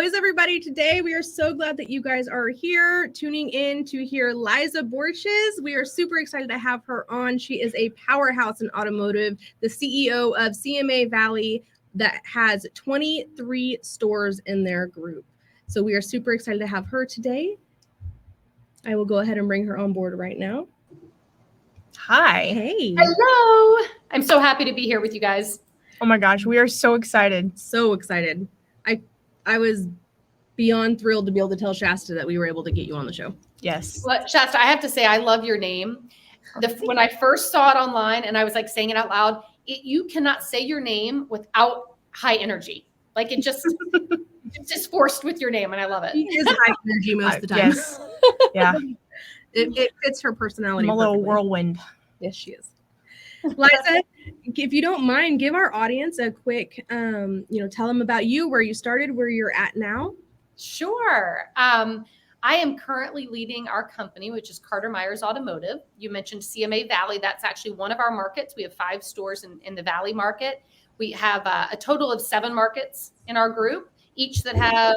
is everybody today? We are so glad that you guys are here tuning in to hear Liza Borches. We are super excited to have her on. She is a powerhouse in automotive, the CEO of CMA Valley that has 23 stores in their group. So we are super excited to have her today. I will go ahead and bring her on board right now. Hi. Hey. Hello. I'm so happy to be here with you guys. Oh my gosh, we are so excited. So excited. I was beyond thrilled to be able to tell Shasta that we were able to get you on the show. Yes. Well, Shasta, I have to say, I love your name. When I first saw it online and I was like saying it out loud, you cannot say your name without high energy. Like it just, it's just forced with your name, and I love it. She is high energy most of the time. Yes. Yeah. It fits her personality. I'm a little perfectly. whirlwind. Yes, she is. Liza, if you don't mind, give our audience a quick, tell them about you, where you started, where you're at now. Sure. I am currently leading our company, which is Carter Myers Automotive. You mentioned CMA Valley. That's actually one of our markets. We have 5 stores in the Valley market. We have a total of 7 markets in our group, each that have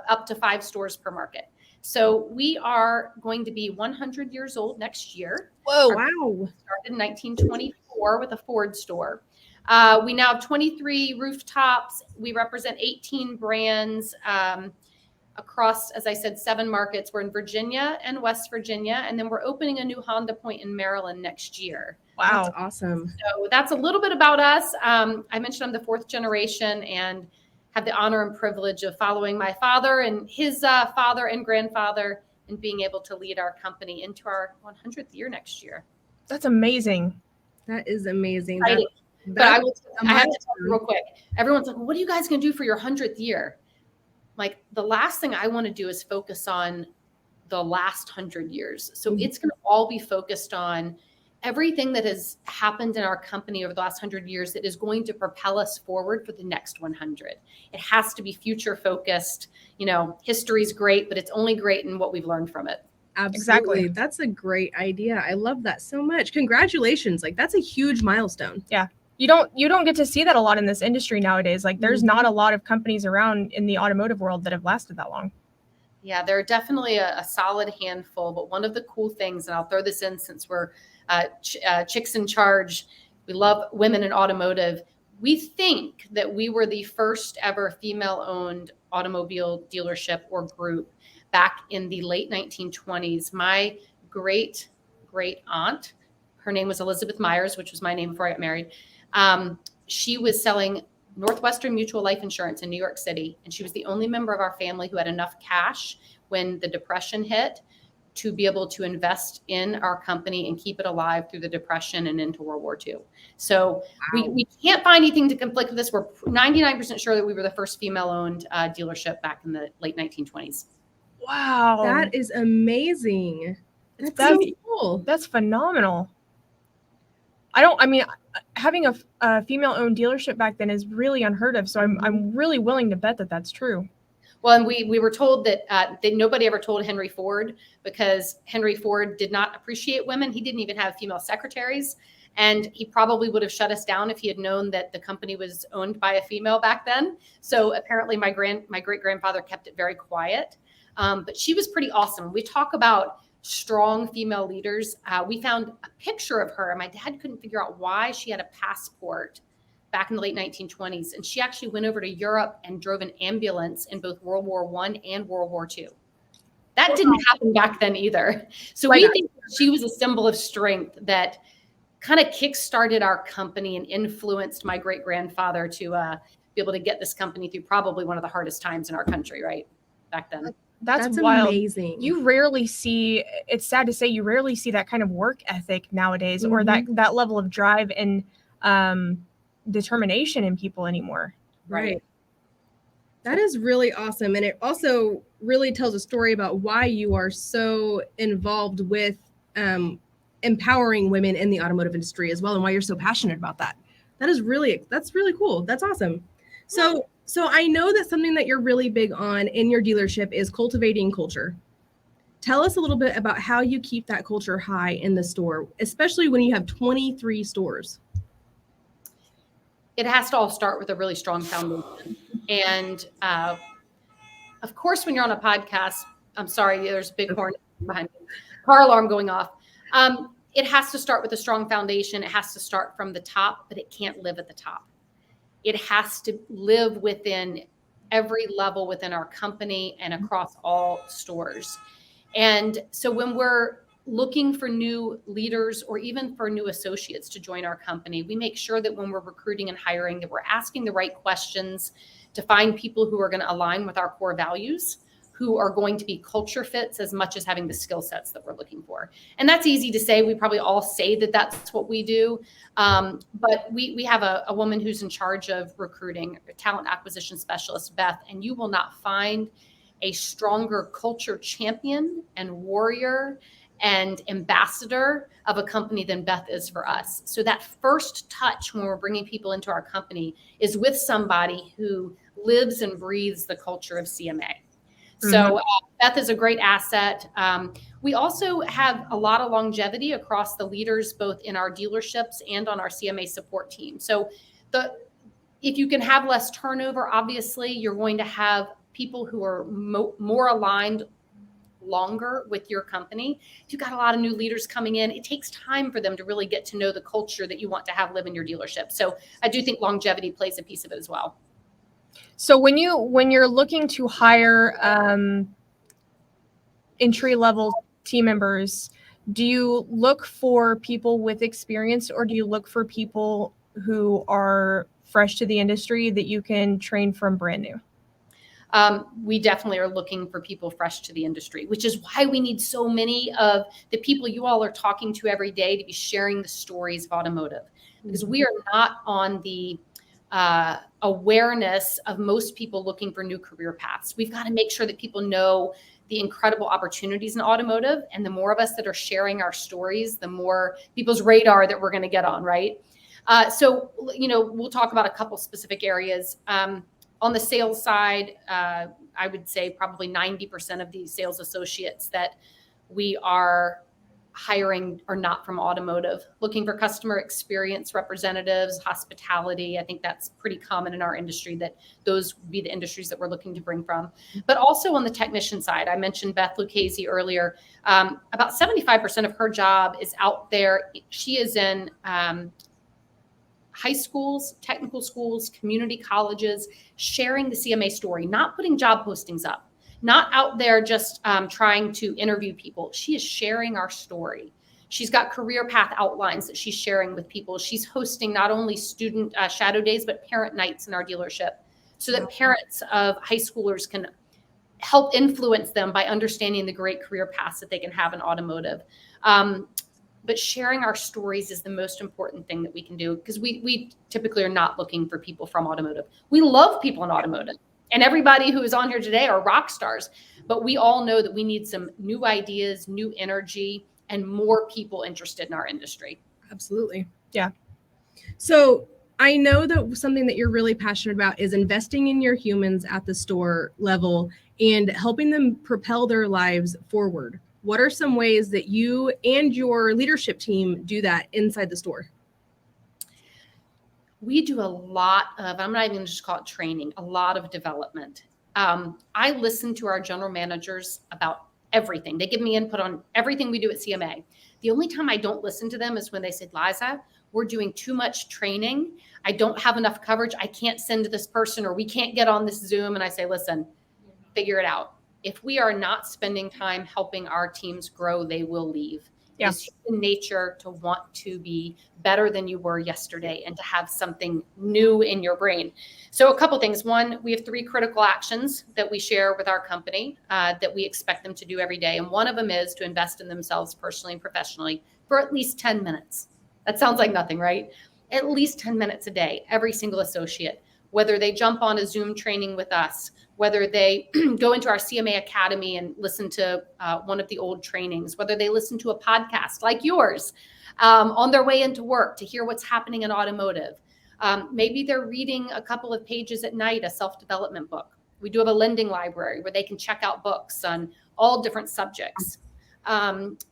up to 5 stores per market. So we are going to be 100 years old next year. Whoa. Wow. Started in 1924 with a Ford store. We now have 23 rooftops. We represent 18 brands across, as I said, 7 markets. We're in Virginia and West Virginia, and then we're opening a new Honda point in Maryland next year. Wow. That's awesome. So that's a little bit about us. I mentioned I'm the 4th generation and have the honor and privilege of following my father and his father and grandfather and being able to lead our company into our 100th year next year. That's amazing. That is amazing. But I have to tell you real quick. Everyone's like, well, what are you guys going to do for your 100th year? Like, the last thing I want to do is focus on the last 100 years. So it's going to all be focused on everything that has happened in our company over the last 100 years that is going to propel us forward for the next 100. It has to be future focused. You know, history's great, but it's only great in what we've learned from it. Absolutely. Exactly. That's a great idea. I love that so much. Congratulations. Like, that's a huge milestone. Yeah. You don't get to see that a lot in this industry nowadays. Like, there's not a lot of companies around in the automotive world that have lasted that long. Yeah, there are definitely a solid handful, but one of the cool things, and I'll throw this in since we're chicks in charge, we love women in automotive. We think that we were the first ever female-owned automobile dealership or group back in the late 1920s. My great aunt, her name was Elizabeth Myers, which was my name before I got married. She was selling Northwestern Mutual Life Insurance in New York City. And she was the only member of our family who had enough cash when the Depression hit to be able to invest in our company and keep it alive through the Depression and into World War II. So we can't find anything to conflict with this. We're 99% sure that we were the first female-owned dealership back in the late 1920s. Wow. That is amazing. That's so cool. That's phenomenal. Having a female-owned dealership back then is really unheard of. So I'm really willing to bet that that's true. Well, and we were told that nobody ever told Henry Ford, because Henry Ford did not appreciate women. He didn't even have female secretaries. And he probably would have shut us down if he had known that the company was owned by a female back then. So apparently my great-grandfather kept it very quiet. But she was pretty awesome. We talk about strong female leaders. We found a picture of her, and my dad couldn't figure out why she had a passport back in the late 1920s. And she actually went over to Europe and drove an ambulance in both World War I and World War II. That didn't happen back then either. So we think she was a symbol of strength that kind of kickstarted our company and influenced my great-grandfather to be able to get this company through probably one of the hardest times in our country, right? Back then. That's wild. Amazing. You rarely see, it's sad to say, you rarely see that kind of work ethic nowadays, or that level of drive and determination in people anymore. Right. That is really awesome. And it also really tells a story about why you are so involved with empowering women in the automotive industry as well, and why you're so passionate about that. That's really cool. That's awesome. So I know that something that you're really big on in your dealership is cultivating culture. Tell us a little bit about how you keep that culture high in the store, especially when you have 23 stores. It has to all start with a really strong foundation. And Of course, when you're on a podcast, I'm sorry, there's a big horn behind me, car alarm going off. It has to start with a strong foundation. It has to start from the top, but it can't live at the top. It has to live within every level within our company and across all stores. And so when we're looking for new leaders or even for new associates to join our company, we make sure that when we're recruiting and hiring, that we're asking the right questions to find people who are going to align with our core values, who are going to be culture fits as much as having the skill sets that we're looking for. And that's easy to say. We probably all say that that's what we do. But we have a woman who's in charge of recruiting, a talent acquisition specialist, Beth, and you will not find a stronger culture champion and warrior and ambassador of a company than Beth is for us. So that first touch when we're bringing people into our company is with somebody who lives and breathes the culture of CMA. So Beth is a great asset. We also have a lot of longevity across the leaders, both in our dealerships and on our CMA support team. So if you can have less turnover, obviously you're going to have people who are more aligned longer with your company. If you've got a lot of new leaders coming in, it takes time for them to really get to know the culture that you want to have live in your dealership. So I do think longevity plays a piece of it as well. So when you're looking to hire entry-level team members, do you look for people with experience, or do you look for people who are fresh to the industry that you can train from brand new? We definitely are looking for people fresh to the industry, which is why we need so many of the people you all are talking to every day to be sharing the stories of automotive, because we are not on the awareness of most people looking for new career paths. We've got to make sure that people know the incredible opportunities in automotive, and the more of us that are sharing our stories, the more people's radar that we're going to get on, right? So, we'll talk about a couple specific areas. On the sales side, I would say probably 90% of these sales associates that we are hiring are not from automotive. Looking for customer experience representatives, hospitality. I think that's pretty common in our industry, that those would be the industries that we're looking to bring from. But also on the technician side, I mentioned Beth Lucchese earlier. About 75% of her job is out there. She is in high schools, technical schools, community colleges, sharing the CMA story, not putting job postings up, not out there just trying to interview people. She is sharing our story. She's got career path outlines that she's sharing with people. She's hosting not only student shadow days, but parent nights in our dealership, so that parents of high schoolers can help influence them by understanding the great career paths that they can have in automotive. But sharing our stories is the most important thing that we can do, because we typically are not looking for people from automotive. We love people in automotive, and everybody who is on here today are rock stars, but we all know that we need some new ideas, new energy, and more people interested in our industry. Absolutely. Yeah. So I know that something that you're really passionate about is investing in your humans at the store level and helping them propel their lives forward. What are some ways that you and your leadership team do that inside the store? We do a lot of, I'm not even going to just call it training, a lot of development. I listen to our general managers about everything. They give me input on everything we do at CMA. The only time I don't listen to them is when they say, Liza, we're doing too much training. I don't have enough coverage. I can't send to this person, or we can't get on this Zoom. And I say, listen, figure it out. If we are not spending time helping our teams grow, they will leave. Yeah. It's human nature to want to be better than you were yesterday and to have something new in your brain. So a couple things. One, we have 3 critical actions that we share with our company that we expect them to do every day. And one of them is to invest in themselves personally and professionally for at least 10 minutes. That sounds like nothing, right? At least 10 minutes a day, every single associate, whether they jump on a Zoom training with us, whether they go into our CMA Academy and listen to one of the old trainings, whether they listen to a podcast like yours on their way into work to hear what's happening in automotive. Maybe they're reading a couple of pages at night, a self-development book. We do have a lending library where they can check out books on all different subjects.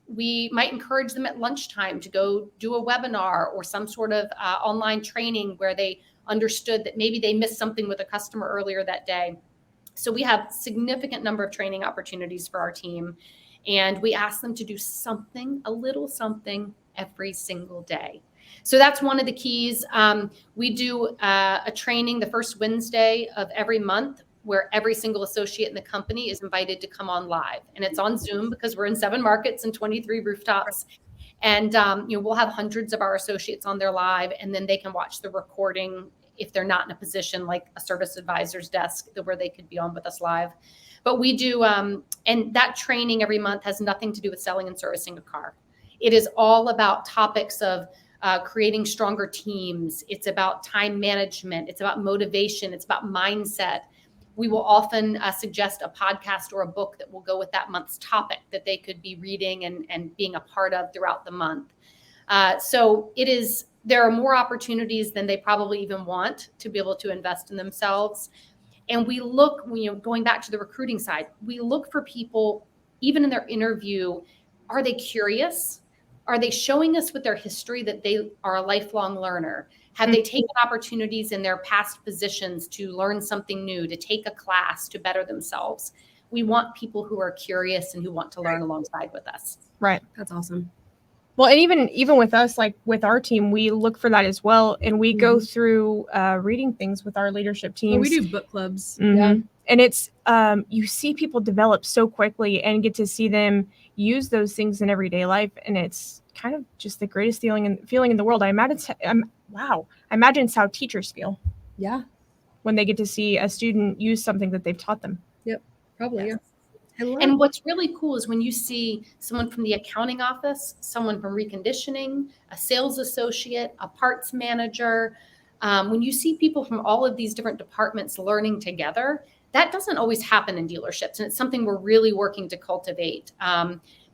We might encourage them at lunchtime to go do a webinar or some sort of online training where they understood that maybe they missed something with a customer earlier that day. So we have significant number of training opportunities for our team, and we ask them to do something, a little something every single day. So that's one of the keys. We do a training the first Wednesday of every month where every single associate in the company is invited to come on live. And it's on Zoom because we're in 7 markets and 23 rooftops. And we'll have hundreds of our associates on there live, and then they can watch the recording if they're not in a position like a service advisor's desk where they could be on with us live. But we do, and that training every month has nothing to do with selling and servicing a car. It is all about topics of creating stronger teams. It's about time management. It's about motivation. It's about mindset. We will often suggest a podcast or a book that will go with that month's topic that they could be reading and being a part of throughout the month. So there are more opportunities than they probably even want to be able to invest in themselves. And we look, going back to the recruiting side, we look for people, even in their interview, are they curious? Are they showing us with their history that they are a lifelong learner? Have they taken opportunities in their past positions to learn something new, to take a class, to better themselves? We want people who are curious and who want to learn alongside with us. Right. That's awesome. Well, and even with us, like with our team, we look for that as well. And we go through reading things with our leadership teams. Well, we do book clubs. Mm-hmm. Yeah. And it's, you see people develop so quickly and get to see them use those things in everyday life. And it's kind of just the greatest feeling in the world. I imagine it's how teachers feel. Yeah. When they get to see a student use something that they've taught them. Yep. Probably. Yes. Yeah. And what's really cool is when you see someone from the accounting office, someone from reconditioning, a sales associate, a parts manager, when you see people from all of these different departments learning together, that doesn't always happen in dealerships. And it's something we're really working to cultivate,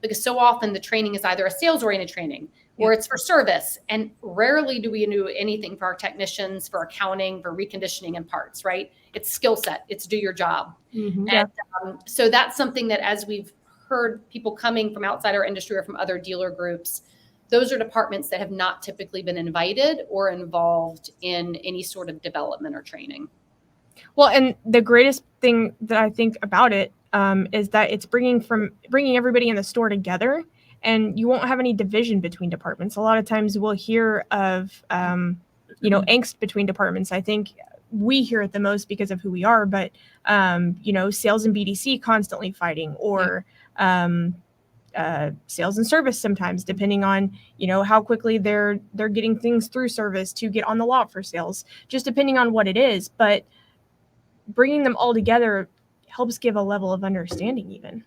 because so often the training is either a sales-oriented training or it's for service. And rarely do we do anything for our technicians, for accounting, for reconditioning and parts, right? It's skill set. It's do your job. Mm-hmm. And so that's something that as we've heard people coming from outside our industry or from other dealer groups, those are departments that have not typically been invited or involved in any sort of development or training. Well, and the greatest thing that I think about it is that it's bringing everybody in the store together, and you won't have any division between departments. A lot of times we'll hear of, angst between departments. I think we hear it the most because of who we are, but, sales and BDC constantly fighting, or sales and service sometimes, depending on, how quickly they're getting things through service to get on the lot for sales, just depending on what it is. But bringing them all together helps give a level of understanding even.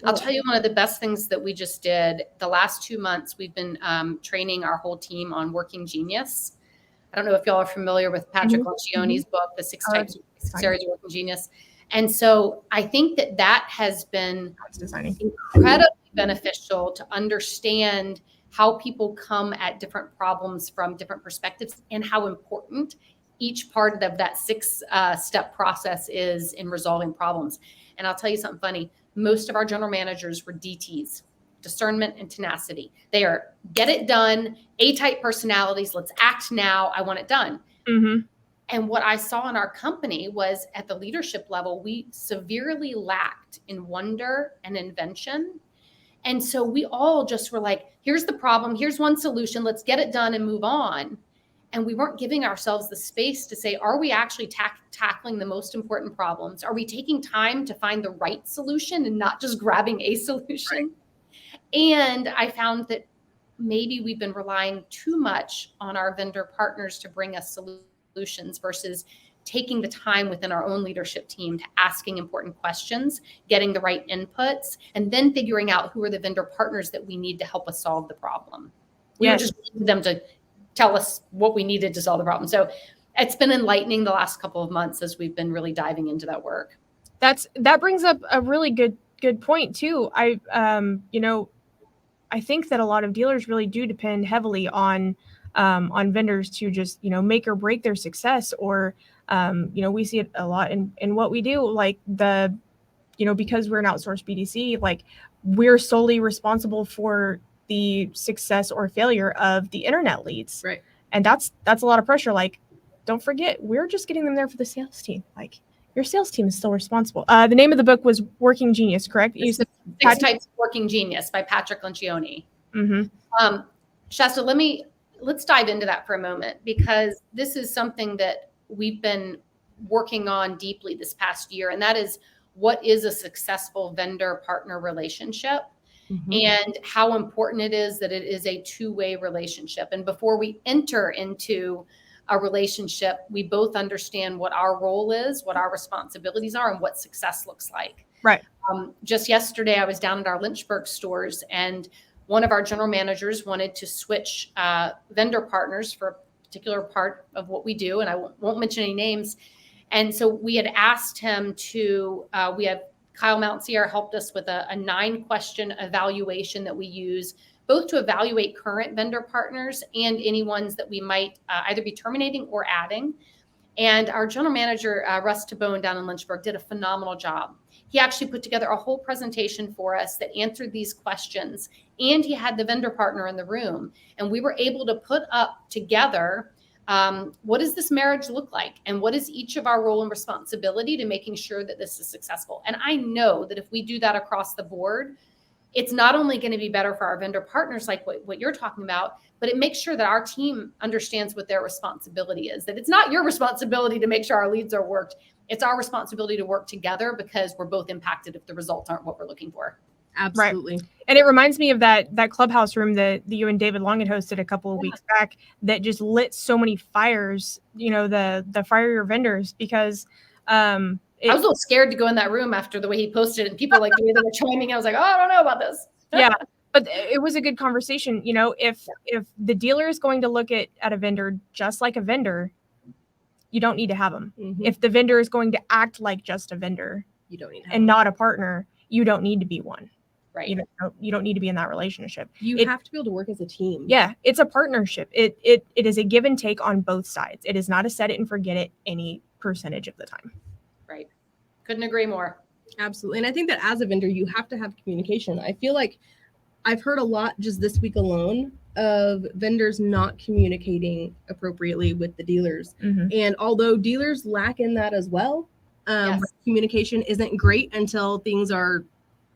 I'll tell you one of the best things that we just did. The last 2 months, we've been training our whole team on Working Genius. I don't know if y'all are familiar with Patrick Lencioni's book, The 6 Types of Series of Working Genius. And so I think that has been incredibly beneficial to understand how people come at different problems from different perspectives and how important each part of that 6-step process is in resolving problems. And I'll tell you something funny. Most of our general managers were DTs, discernment and tenacity. They are get it done, A-type personalities. Let's act now. I want it done. Mm-hmm. And what I saw in our company was at the leadership level, we severely lacked in wonder and invention. And so we all just were like, here's the problem. Here's one solution. Let's get it done and move on. And we weren't giving ourselves the space to say, are we actually tackling the most important problems? Are we taking time to find the right solution and not just grabbing a solution? Right. And I found that maybe we've been relying too much on our vendor partners to bring us solutions versus taking the time within our own leadership team to asking important questions, getting the right inputs, and then figuring out who are the vendor partners that we need to help us solve the problem. We don't just need them to tell us what we needed to solve the problem. So it's been enlightening the last couple of months as we've been really diving into that work. That brings up a really good point too. I think that a lot of dealers really do depend heavily on vendors to just, make or break their success, or, we see it a lot in what we do, like because we're an outsourced BDC, like we're solely responsible for the success or failure of the internet leads. Right. And that's a lot of pressure. Like, don't forget, we're just getting them there for the sales team. Like, Your sales team is still responsible. The name of the book was Working Genius, correct? You said Six Types of Working Genius by Patrick Lencioni. Mm-hmm. Shasta, let's dive into that for a moment, because this is something that we've been working on deeply this past year, and that is, what is a successful vendor partner relationship, and how important it is that it is a two-way relationship. And before we enter into a relationship, we both understand what our role is, what our responsibilities are, and what success looks like. Right. Just yesterday, I was down at our Lynchburg stores, and one of our general managers wanted to switch vendor partners for a particular part of what we do, and I won't mention any names. And so we had asked him to, we have Kyle Mountsear helped us with a 9-question evaluation that we use both to evaluate current vendor partners and any ones that we might either be terminating or adding. And our general manager, Russ Tabone down in Lynchburg, did a phenomenal job. He actually put together a whole presentation for us that answered these questions, and he had the vendor partner in the room. And we were able to put up together, what does this marriage look like? And what is each of our role and responsibility to making sure that this is successful? And I know that if we do that across the board, it's not only going to be better for our vendor partners, like what you're talking about, but it makes sure that our team understands what their responsibility is, that it's not your responsibility to make sure our leads are worked. It's our responsibility to work together, because we're both impacted if the results aren't what we're looking for. Absolutely. Right. And it reminds me of that clubhouse room that you and David Long had hosted a couple of weeks back that just lit so many fires, the fire your vendors, because I was a little scared to go in that room after the way he posted it, and people, like, the way they were chiming in. I was like, oh, I don't know about this. Yeah, but it was a good conversation. If the dealer is going to look at a vendor just like a vendor, you don't need to have them. If the vendor is going to act like just a vendor, You don't need to have and them. not a partner, you don't need to be one. Right. You don't need to be in that relationship. You have to be able to work as a team. Yeah, it's a partnership. It is a give and take on both sides. It is not a set it and forget it any percentage of the time. Right. Couldn't agree more. Absolutely. And I think that as a vendor, you have to have communication. I feel like I've heard a lot just this week alone of vendors not communicating appropriately with the dealers. And although dealers lack in that as well, Yes. communication isn't great until things are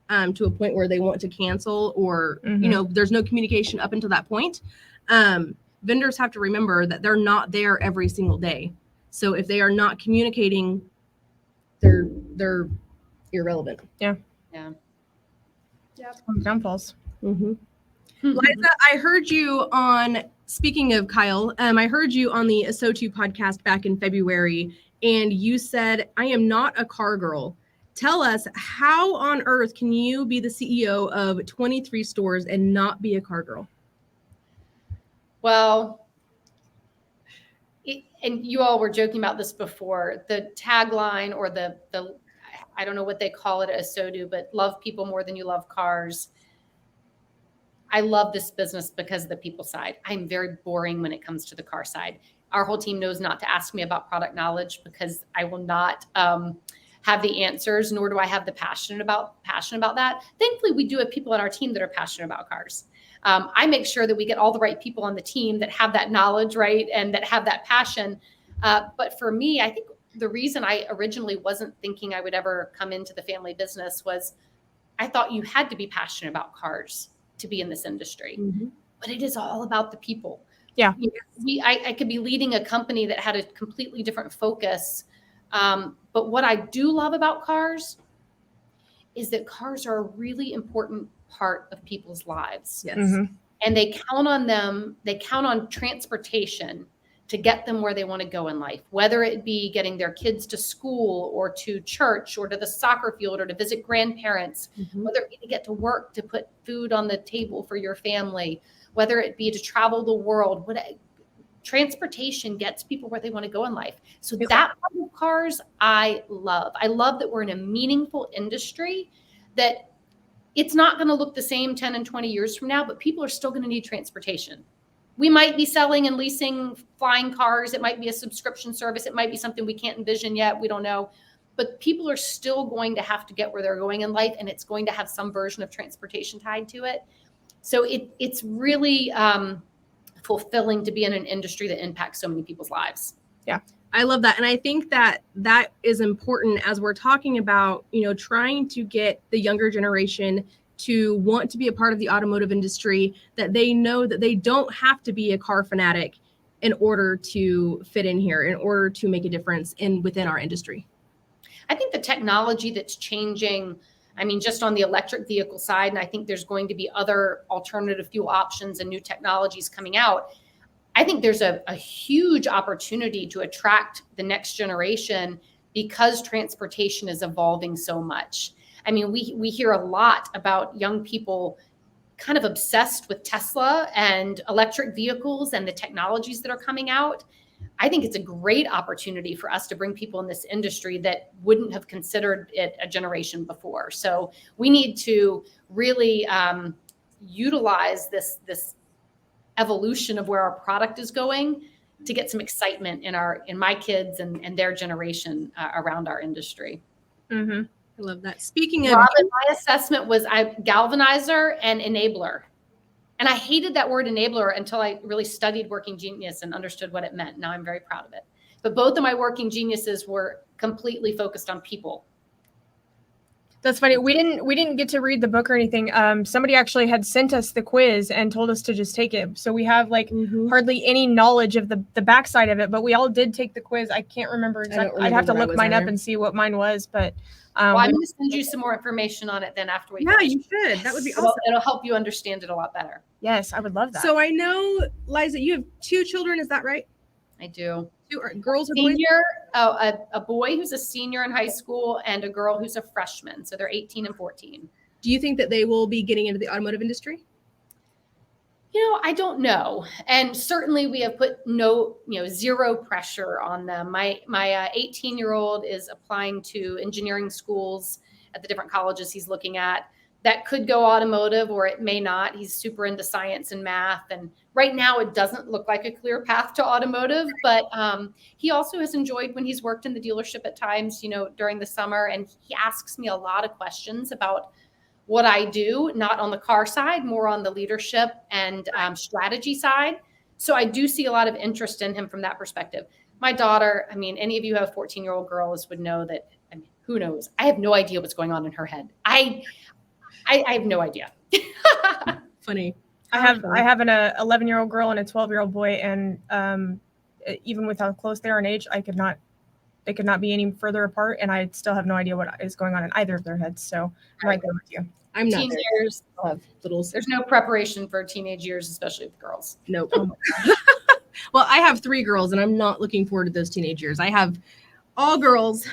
to a point where they want to cancel, or, there's no communication up until that point. Vendors have to remember that they're not there every single day. So if they are not communicating, they're irrelevant. Yeah. Downfalls. Liza, I heard you on, speaking of Kyle, I heard you on the SO2 podcast back in February, and you said, I am not a car girl. Tell us, how on earth can you be the CEO of 23 stores and not be a car girl? Well, and you all were joking about this before, the tagline, or the I don't know what they call it at SODU, but love people more than you love cars. I love this business because of the people side. I'm very boring when it comes to the car side. Our whole team knows not to ask me about product knowledge, because I will not have the answers, nor do I have the passion about that. Thankfully, we do have people on our team that are passionate about cars. I make sure that we get all the right people on the team that have that knowledge, right, and that have that passion. But for me, I think the reason I originally wasn't thinking I would ever come into the family business was I thought you had to be passionate about cars to be in this industry. But it is all about the people. Yeah. I could be leading a company that had a completely different focus. But what I do love about cars is that cars are a really important part of people's lives. Yes. And they count on them. They count on transportation to get them where they want to go in life, whether it be getting their kids to school or to church or to the soccer field or to visit grandparents, whether it be to get to work, to put food on the table for your family, whether it be to travel the world. Transportation gets people where they want to go in life. So that part of cars, I love. I love that we're in a meaningful industry, that it's not going to look the same 10 and 20 years from now, but people are still going to need transportation. We might be selling and leasing flying cars. It might be a subscription service. It might be something we can't envision yet. We don't know. But people are still going to have to get where they're going in life, and it's going to have some version of transportation tied to it. So it's really fulfilling to be in an industry that impacts so many people's lives. Yeah. I love that. And I think that that is important as we're talking about, trying to get the younger generation to want to be a part of the automotive industry, that they know that they don't have to be a car fanatic in order to fit in here, in order to make a difference within our industry. I think the technology that's changing, I mean, just on the electric vehicle side, and I think there's going to be other alternative fuel options and new technologies coming out. I think there's a huge opportunity to attract the next generation because transportation is evolving so much. I mean, we hear a lot about young people kind of obsessed with Tesla and electric vehicles and the technologies that are coming out. I think it's a great opportunity for us to bring people in this industry that wouldn't have considered it a generation before. So we need to really utilize this evolution of where our product is going to get some excitement in my kids and their generation around our industry. Mm-hmm. I love that. Speaking of, Robin, my assessment was galvanizer and enabler. And I hated that word enabler until I really studied Working Genius and understood what it meant. Now I'm very proud of it. But both of my Working Geniuses were completely focused on people. That's funny. We didn't get to read the book or anything. Somebody actually had sent us the quiz and told us to just take it. So we have hardly any knowledge of the backside of it, but we all did take the quiz. I can't remember exactly. I'd have to look mine up and see what mine was, but well, I'm going to send you some more information on it then after we finish. You should. That would be awesome. It'll help you understand it a lot better. Yes, I would love that. So I know, Liza, you have 2 children. Is that right? I do. 2 girls or boys? Senior, a boy who's a senior in high school and a girl who's a freshman. So they're 18 and 14. Do you think that they will be getting into the automotive industry? I don't know. And certainly we have put zero pressure on them. My 18-year-old is applying to engineering schools at the different colleges he's looking at. That could go automotive or it may not. He's super into science and math. And right now it doesn't look like a clear path to automotive, but he also has enjoyed when he's worked in the dealership at times, during the summer. And he asks me a lot of questions about what I do, not on the car side, more on the leadership and strategy side. So I do see a lot of interest in him from that perspective. My daughter, I mean, any of you who have 14-year-old girls would know that, I mean, who knows? I have no idea what's going on in her head. I have no idea. Funny. I have an 11-year-old girl and a 12-year-old boy, and even with how close they are in age, they could not be any further apart, and I still have no idea what is going on in either of their heads. So I'm right there with you. I'm not. Teen years. There's no preparation for teenage years, especially with girls. Nope. Well, I have 3 girls, and I'm not looking forward to those teenage years. I have all girls.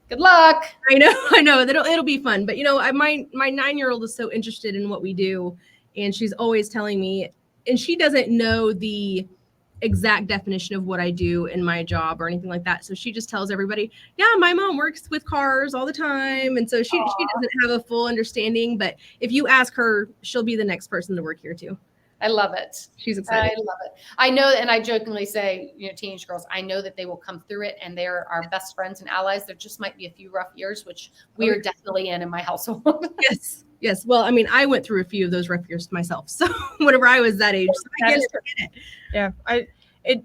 Good luck. I know. It'll be fun. But my 9-year-old is so interested in what we do, and she's always telling me, and she doesn't know the exact definition of what I do in my job or anything like that. So she just tells everybody, yeah, my mom works with cars all the time. And so she doesn't have a full understanding, but if you ask her, she'll be the next person to work here too. I love it. She's excited. I love it. I know, and I jokingly say, teenage girls, I know that they will come through it and they're our best friends and allies. There just might be a few rough years, which we are definitely in my household. Yes. Well, I mean, I went through a few of those rough years myself. So whenever I was that age, so I get it.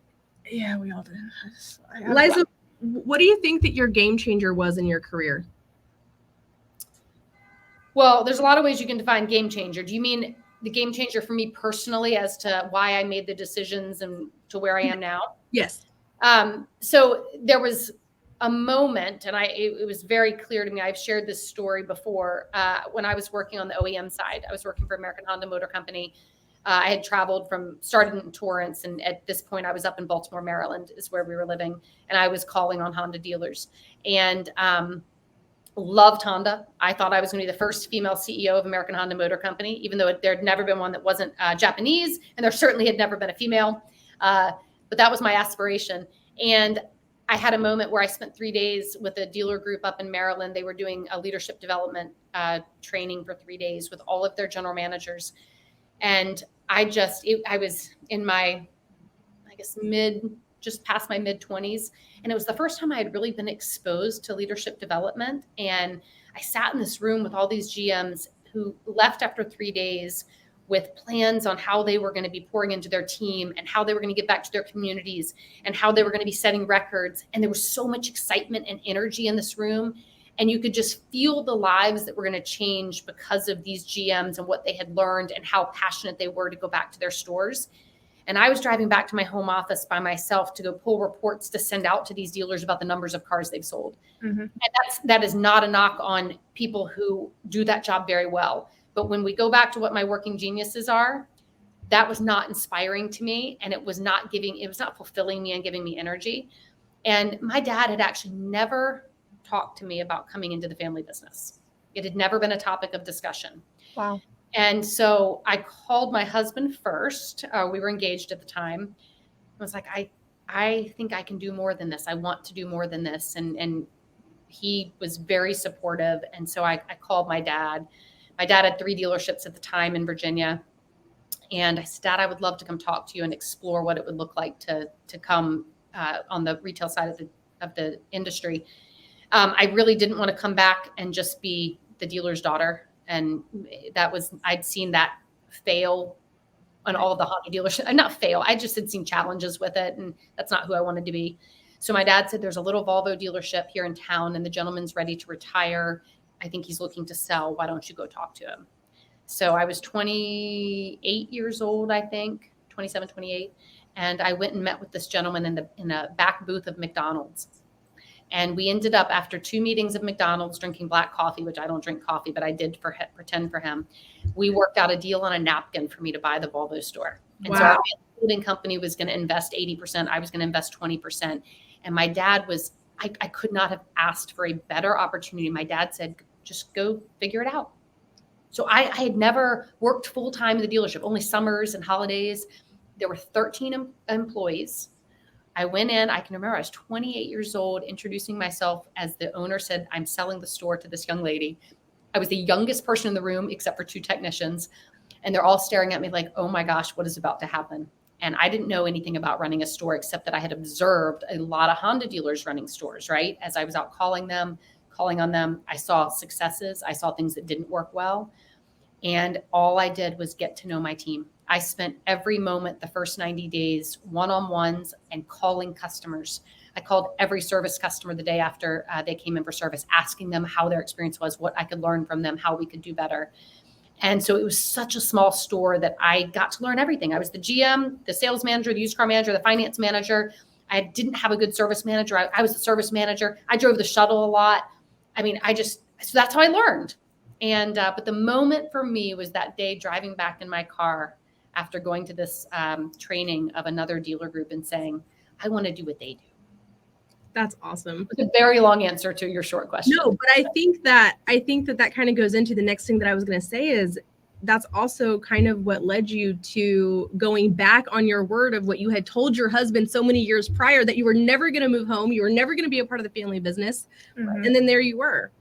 Yeah, we all did. Liza, what do you think that your game changer was in your career? Well, there's a lot of ways you can define game changer. Do you mean the game changer for me personally as to why I made the decisions and to where I am now? Yes. So there was a moment, and it was very clear to me. I've shared this story before. When I was working on the OEM side, I was working for American Honda Motor Company. I had started in Torrance, and at this point I was up in Baltimore, Maryland is where we were living. And I was calling on Honda dealers and loved Honda. I thought I was going to be the first female CEO of American Honda Motor Company, even though there had never been one that wasn't Japanese, and there certainly had never been a female. But that was my aspiration. And I had a moment where I spent 3 days with a dealer group up in Maryland. They were doing a leadership development training for 3 days with all of their general managers. And I was in my, I guess, just past my mid-20s. And it was the first time I had really been exposed to leadership development. And I sat in this room with all these GMs who left after 3 days with plans on how they were going to be pouring into their team and how they were going to get back to their communities and how they were going to be setting records. And there was so much excitement and energy in this room. And you could just feel the lives that were going to change because of these GMs and what they had learned and how passionate they were to go back to their stores. And I was driving back to my home office by myself to go pull reports to send out to these dealers about the numbers of cars they've sold. Mm-hmm. And that is not a knock on people who do that job very well. But when we go back to what my working geniuses are, that was not inspiring to me. And it was not fulfilling me and giving me energy. And my dad had actually never talked to me about coming into the family business. It had never been a topic of discussion. Wow. And so I called my husband first. We were engaged at the time. I was like, I think I can do more than this. I want to do more than this. And he was very supportive. And so I called my dad. My dad had 3 dealerships at the time in Virginia. And I said, Dad, I would love to come talk to you and explore what it would look like to come on the retail side of the industry. I really didn't want to come back and just be the dealer's daughter. And I'd seen that fail on all of the Honda dealerships. Not fail, I just had seen challenges with it. And that's not who I wanted to be. So my dad said, there's a little Volvo dealership here in town and the gentleman's ready to retire. I think he's looking to sell. Why don't you go talk to him? So I was 28 years old, I think, 27, 28. And I went and met with this gentleman in a back booth of McDonald's. And we ended up, after 2 meetings of McDonald's, drinking black coffee, which I don't drink coffee, but I did pretend for him. We worked out a deal on a napkin for me to buy the Volvo store. And so our holding company was going to invest 80%. I was going to invest 20%. And my dad I could not have asked for a better opportunity. My dad said, just go figure it out. So I had never worked full-time in the dealership, only summers and holidays. There were 13 employees. I went in, I can remember I was 28 years old, introducing myself as the owner said, I'm selling the store to this young lady. I was the youngest person in the room, except for 2 technicians. And they're all staring at me like, oh my gosh, what is about to happen? And I didn't know anything about running a store, except that I had observed a lot of Honda dealers running stores, right? As I was out calling on them, I saw successes. I saw things that didn't work well. And all I did was get to know my team. I spent every moment the first 90 days one-on-ones and calling customers. I called every service customer the day after they came in for service, asking them how their experience was, what I could learn from them, how we could do better. And so it was such a small store that I got to learn everything. I was the GM, the sales manager, the used car manager, the finance manager. I didn't have a good service manager. I was the service manager. I drove the shuttle a lot. I mean, so that's how I learned. And, but the moment for me was that day driving back in my car after going to this training of another dealer group and saying, I want to do what they do. That's awesome. It's a very long answer to your short question. No, but I think that kind of goes into the next thing that I was going to say is that's also kind of what led you to going back on your word of what you had told your husband so many years prior, that you were never going to move home. You were never going to be a part of the family business. Mm-hmm. And then there you were.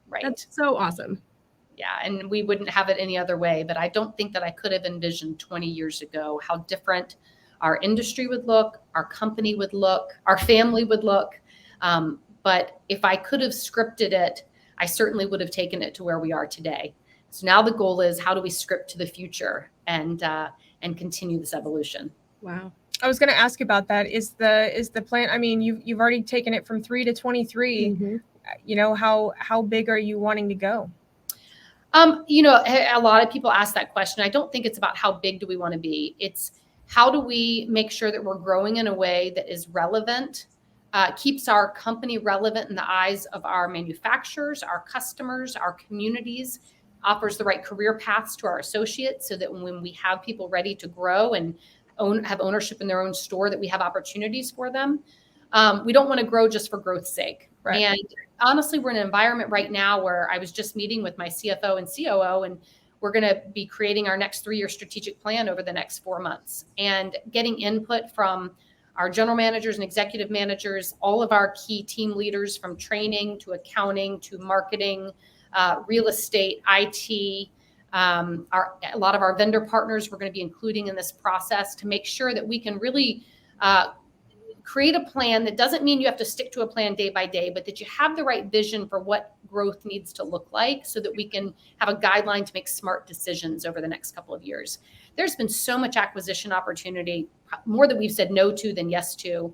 Right. That's so awesome. Yeah. And we wouldn't have it any other way, but I don't think that I could have envisioned 20 years ago how different our industry would look, our company would look, our family would look. But if I could have scripted it, I certainly would have taken it to where we are today. So now the goal is, how do we script to the future and continue this evolution? Wow. I was going to ask about that. Is the plan? I mean, you've already taken it from 3 to 23. Mm-hmm. You know, how big are you wanting to go? A lot of people ask that question. I don't think it's about how big do we want to be. It's how do we make sure that we're growing in a way that is relevant, keeps our company relevant in the eyes of our manufacturers, our customers, our communities, offers the right career paths to our associates so that when we have people ready to grow and have ownership in their own store, that we have opportunities for them. We don't want to grow just for growth's sake. Right. And honestly, we're in an environment right now where I was just meeting with my CFO and COO, and we're going to be creating our next 3-year strategic plan over the next 4 months and getting input from our general managers and executive managers, all of our key team leaders, from training to accounting to marketing, real estate, IT, a lot of our vendor partners we're going to be including in this process to make sure that we can really create a plan that doesn't mean you have to stick to a plan day by day, but that you have the right vision for what growth needs to look like so that we can have a guideline to make smart decisions over the next couple of years. There's been so much acquisition opportunity, more that we've said no to than yes to.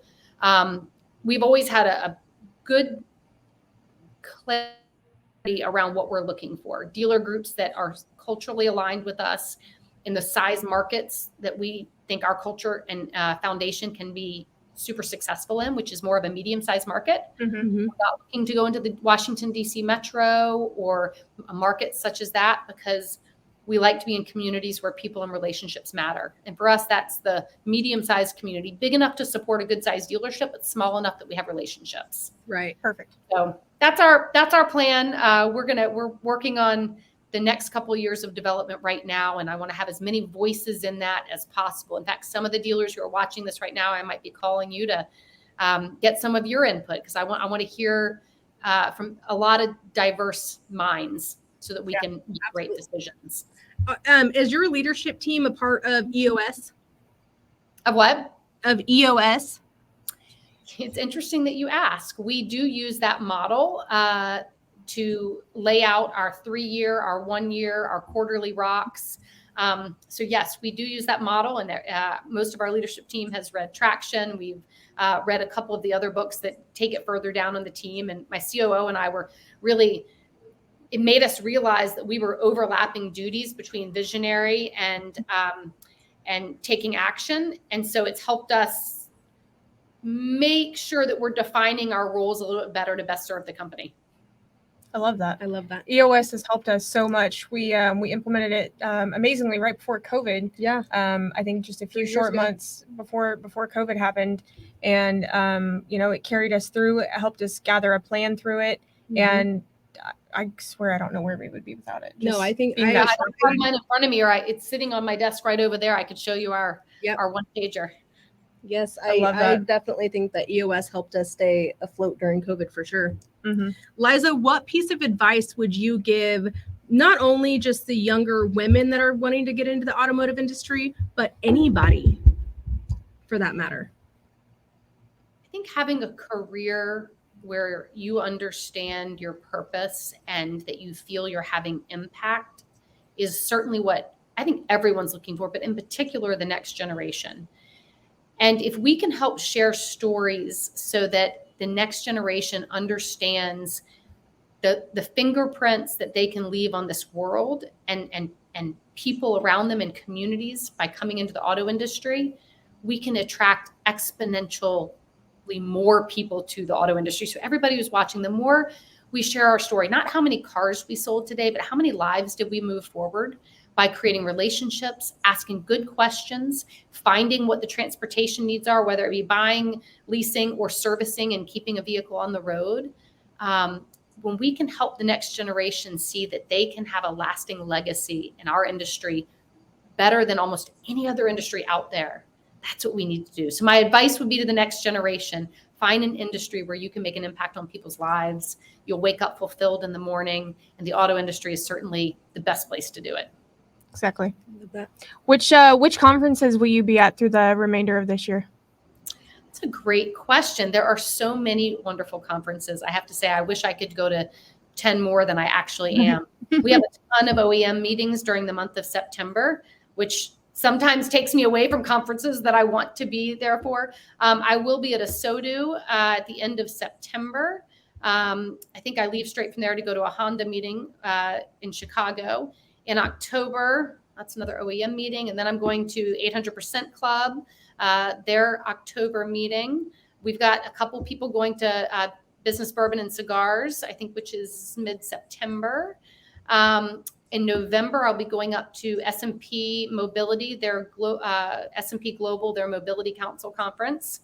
We've always had a good clarity around what we're looking for. Dealer groups that are culturally aligned with us in the size markets that we think our culture and foundation can be super successful in, which is more of a medium-sized market. Mm-hmm. We're not looking to go into the Washington, D.C. metro or a market such as that, because we like to be in communities where people and relationships matter. And for us, that's the medium-sized community, big enough to support a good-sized dealership, but small enough that we have relationships. Right. Perfect. So that's our plan. We're working on the next couple of years of development right now, and I want to have as many voices in that as possible. In fact, some of the dealers who are watching this right now, I might be calling you to get some of your input, because I want to hear from a lot of diverse minds so that we can make great decisions. Is your leadership team a part of EOS? Of what? Of EOS? It's interesting that you ask. We do use that model to lay out our 3-year, our 1-year, our quarterly rocks. So yes, we do use that model, and most of our leadership team has read Traction. We've read a couple of the other books that take it further down on the team. And my COO and I were really, it made us realize that we were overlapping duties between visionary and taking action. And so it's helped us make sure that we're defining our roles a little bit better to best serve the company. I love that. I love that. EOS has helped us so much. We implemented it amazingly right before COVID. Yeah. I think just a few 3 years short ago. months before COVID happened, and it carried us through. It helped us gather a plan through it, and I swear I don't know where we would be without it. No, I think being I that don't short have mine in front of me, or it's sitting on my desk right over there. I could show you our one pager. Yes, I love I that. definitely think that EOS helped us stay afloat during COVID for sure. Mm-hmm. Liza, what piece of advice would you give not only just the younger women that are wanting to get into the automotive industry, but anybody for that matter? I think having a career where you understand your purpose and that you feel you're having impact is certainly what I think everyone's looking for, but in particular, the next generation. And if we can help share stories so that the next generation understands the fingerprints that they can leave on this world and people around them in communities by coming into the auto industry, we can attract exponentially more people to the auto industry. So everybody who's watching, the more we share our story, not how many cars we sold today, but how many lives did we move forward by creating relationships, asking good questions, finding what the transportation needs are, whether it be buying, leasing, or servicing and keeping a vehicle on the road. When we can help the next generation see that they can have a lasting legacy in our industry better than almost any other industry out there, that's what we need to do. So my advice would be to the next generation: find an industry where you can make an impact on people's lives. You'll wake up fulfilled in the morning, and the auto industry is certainly the best place to do it. Exactly. I love that. Which conferences will you be at through the remainder of this year? That's a great question. There are so many wonderful conferences. I have to say, I wish I could go to 10 more than I actually am. We have a ton of OEM meetings during the month of September, which sometimes takes me away from conferences that I want to be there for. I will be at a SODU at the end of September. I think I leave straight from there to go to a Honda meeting in Chicago. In October, that's another OEM meeting. And then I'm going to 800% Club, their October meeting. We've got a couple people going to Business Bourbon and Cigars, I think, which is mid-September. In November, I'll be going up to S&P Mobility, their S&P Global, their Mobility Council Conference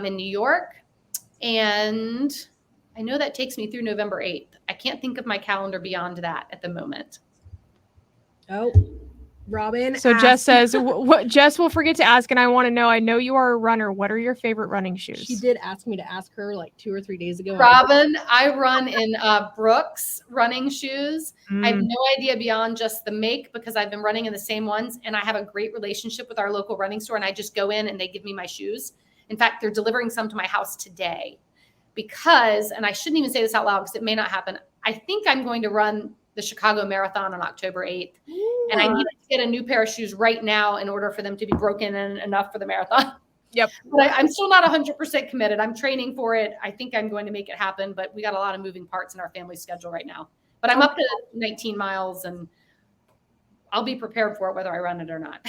in New York. And I know that takes me through November 8th. I can't think of my calendar beyond that at the moment. Oh, Robin. So Jess says, what Jess will forget to ask, and I want to know, I know you are a runner. What are your favorite running shoes? She did ask me to ask her like 2 or 3 days ago. Robin, I run in Brooks running shoes. I have no idea beyond just the make, because I've been running in the same ones, and I have a great relationship with our local running store, and I just go in and they give me my shoes. In fact, they're delivering some to my house today because, and I shouldn't even say this out loud because it may not happen. I think I'm going to run the Chicago Marathon on October 8th. And I need to get a new pair of shoes right now in order for them to be broken in enough for the marathon. Yep. But I'm still not 100% committed. I'm training for it. I think I'm going to make it happen, but we got a lot of moving parts in our family schedule right now. But I'm up to 19 miles and I'll be prepared for it whether I run it or not.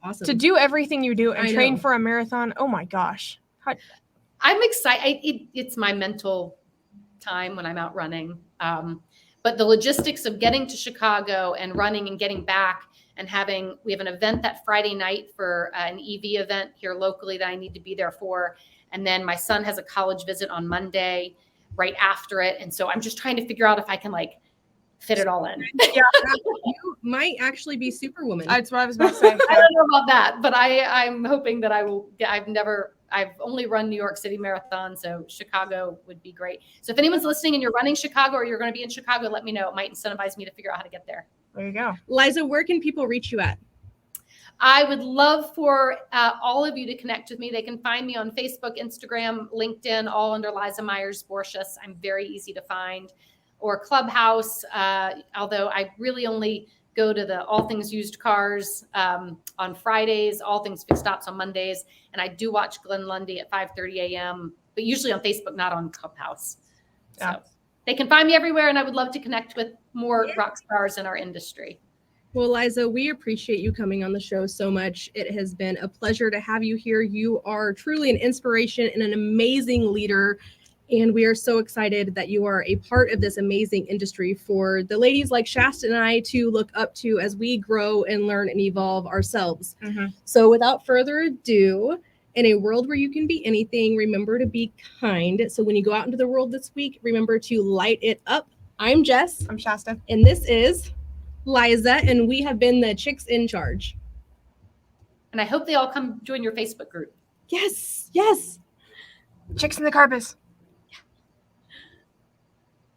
Awesome. To do everything you do and I train know. for a marathon, oh my gosh. I'm excited. It's my mental time when I'm out running. But the logistics of getting to Chicago and running and getting back and we have an event that Friday night for an EV event here locally that I need to be there for. And then my son has a college visit on Monday right after it. And so I'm just trying to figure out if I can like fit it all in. You might actually be Superwoman. That's what I was about to say. I don't know about that, but I'm hoping that I will. I've only run New York City Marathon, so Chicago would be great. So if anyone's listening and you're running Chicago or you're going to be in Chicago, let me know. It might incentivize me to figure out how to get there. There you go. Liza, where can people reach you at? I would love for all of you to connect with me. They can find me on Facebook, Instagram, LinkedIn, all under Liza Myers Borches. I'm very easy to find. Or Clubhouse, although I really only go to the All Things Used Cars on Fridays, All Things Fixed Stops on Mondays, and I do watch Glenn Lundy at 5:30 a.m., but usually on Facebook, not on Clubhouse. Yeah. So they can find me everywhere, and I would love to connect with more rock stars in our industry. Well, Liza, we appreciate you coming on the show so much. It has been a pleasure to have you here. You are truly an inspiration and an amazing leader. And we are so excited that you are a part of this amazing industry for the ladies like Shasta and I to look up to as we grow and learn and evolve ourselves. Mm-hmm. So without further ado, in a world where you can be anything, remember to be kind. So when you go out into the world this week, remember to light it up. I'm Jess. I'm Shasta. And this is Liza, and we have been the Chicks in Charge. And I hope they all come join your Facebook group. Yes, yes. Chicks in the Carpus.